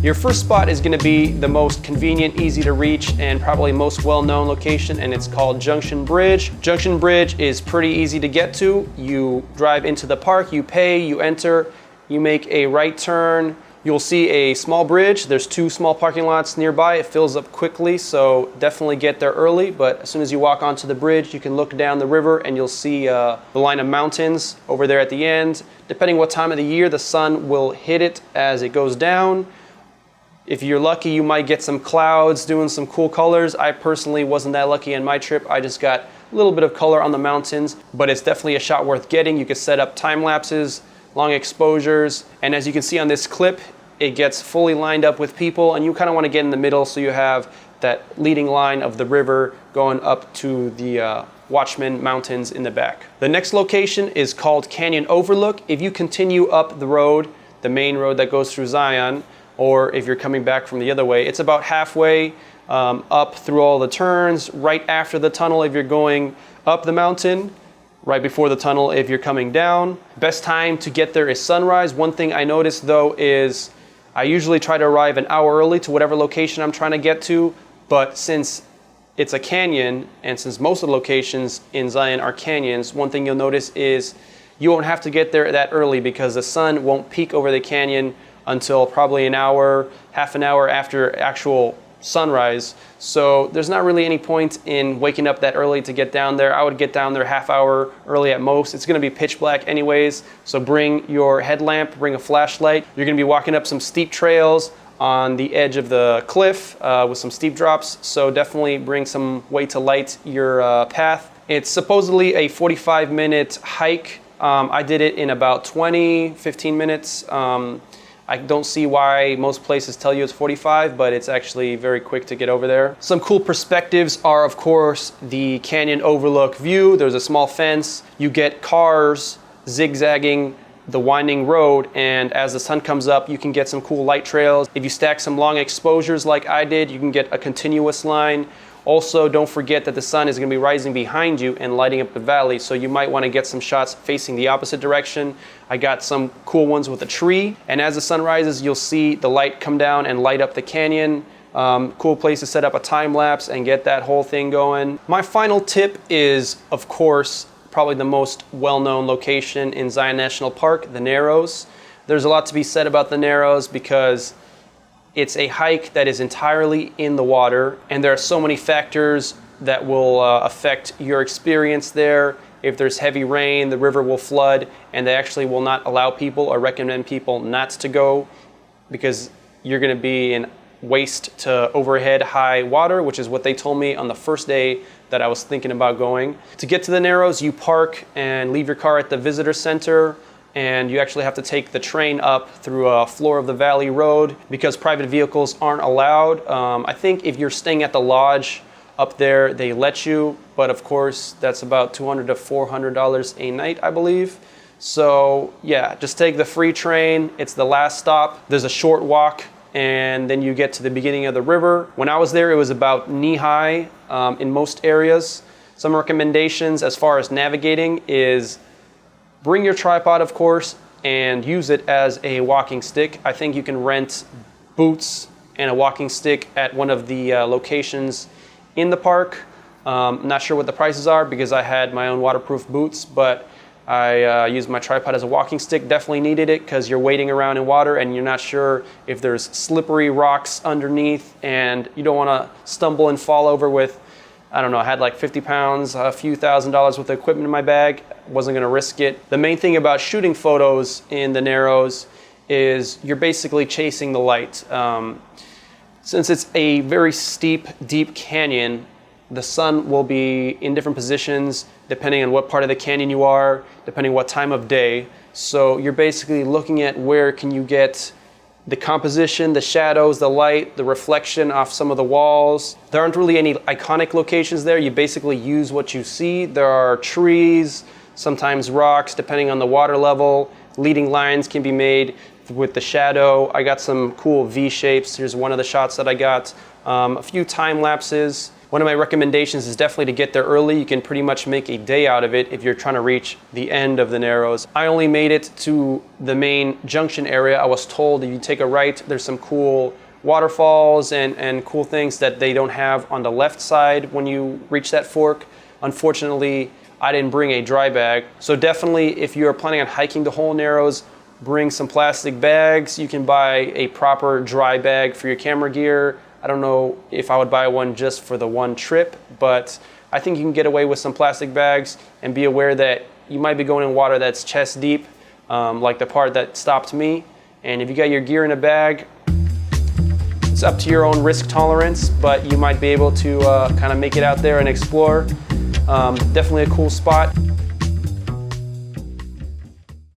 Your first spot is going to be the most convenient, easy to reach, and probably most well-known location, and it's called Junction Bridge. Junction Bridge is pretty easy to get to. You drive into the park, you pay, you enter, you make a right turn. You'll see a small bridge. There's 2 small parking lots nearby. It fills up quickly, so definitely get there early. But as soon as you walk onto the bridge, you can look down the river and you'll see the line of mountains over there at the end. Depending what time of the year, the sun will hit it as it goes down. If you're lucky, you might get some clouds doing some cool colors. I personally wasn't that lucky on my trip. I just got a little bit of color on the mountains, but it's definitely a shot worth getting. You can set up time lapses, long exposures, and as you can see on this clip, it gets fully lined up with people, and you kind of want to get in the middle so you have that leading line of the river going up to the Watchman Mountains in the back. The next location is called Canyon Overlook. If you continue up the road, the main road that goes through Zion, or if you're coming back from the other way, it's about halfway up through all the turns, right after the tunnel if you're going up the mountain, right before the tunnel if you're coming down. Best time to get there is sunrise. One thing I noticed though is I usually try to arrive an hour early to whatever location I'm trying to get to, but since it's a canyon and since most of the locations in Zion are canyons, one thing you'll notice is you won't have to get there that early because the sun won't peak over the canyon until probably an hour, half an hour after actual sunrise. So there's not really any point in waking up that early to get down there. I would get down there half hour early at most. It's going to be pitch black anyways, so bring your headlamp, bring a flashlight. You're going to be walking up some steep trails on the edge of the cliff with some steep drops, so definitely bring some way to light your path. It's supposedly a 45-minute hike. I did it in about 15 minutes. I don't see why most places tell you it's 45, but it's actually very quick to get over there. Some cool perspectives are, of course, the canyon overlook view. There's a small fence. You get cars zigzagging the winding road, and as the sun comes up, you can get some cool light trails. If you stack some long exposures like I did, you can get a continuous line. Also, don't forget that the sun is going to be rising behind you and lighting up the valley, so you might want to get some shots facing the opposite direction. I got some cool ones with a tree, and as the sun rises, you'll see the light come down and light up the canyon. Cool place to set up a time lapse and get that whole thing going. My final tip is, of course, probably the most well-known location in Zion National Park, the Narrows. There's a lot to be said about the Narrows because it's a hike that is entirely in the water, and there are so many factors that will affect your experience there. If there's heavy rain, the river will flood, and they actually will not allow people or recommend people not to go because you're going to be in waist to overhead high water, which is what they told me on the first day that I was thinking about going. To get to the Narrows, you park and leave your car at the visitor center, and you actually have to take the train up through a Floor of the Valley road because private vehicles aren't allowed. I think if you're staying at the lodge up there, they let you, but of course that's about $200 to $400 a night, I believe. So yeah, just take the free train. It's the last stop. There's a short walk, and then you get to the beginning of the river. When I was there, it was about knee-high in most areas. Some recommendations as far as navigating is bring your tripod, of course, and use it as a walking stick. I think you can rent boots and a walking stick at one of the locations in the park. I'm not sure what the prices are because I had my own waterproof boots, but I used my tripod as a walking stick. Definitely needed it because you're wading around in water and you're not sure if there's slippery rocks underneath, and you don't want to stumble and fall over with, I don't know, I had like 50 pounds, a few $1,000s worth of equipment in my bag. Wasn't gonna risk it. The main thing about shooting photos in the Narrows is you're basically chasing the light. Since it's a very steep, deep canyon, the sun will be in different positions depending on what part of the canyon you are, depending what time of day. So you're basically looking at where can you get the composition, the shadows, the light, the reflection off some of the walls. There aren't really any iconic locations there. You basically use what you see. There are trees, sometimes rocks, depending on the water level. Leading lines can be made with the shadow. I got some cool V shapes. Here's one of the shots that I got. A few time lapses. One of my recommendations is definitely to get there early. You can pretty much make a day out of it if you're trying to reach the end of the Narrows. I only made it to the main junction area. I was told if you take a right, there's some cool waterfalls and cool things that they don't have on the left side when you reach that fork. Unfortunately, I didn't bring a dry bag. So definitely, if you're planning on hiking the whole Narrows, bring some plastic bags. You can buy a proper dry bag for your camera gear. I don't know if I would buy one just for the one trip, but I think you can get away with some plastic bags, and be aware that you might be going in water that's chest deep, like the part that stopped me. And if you got your gear in a bag, it's up to your own risk tolerance, but you might be able to kind of make it out there and explore. Definitely a cool spot.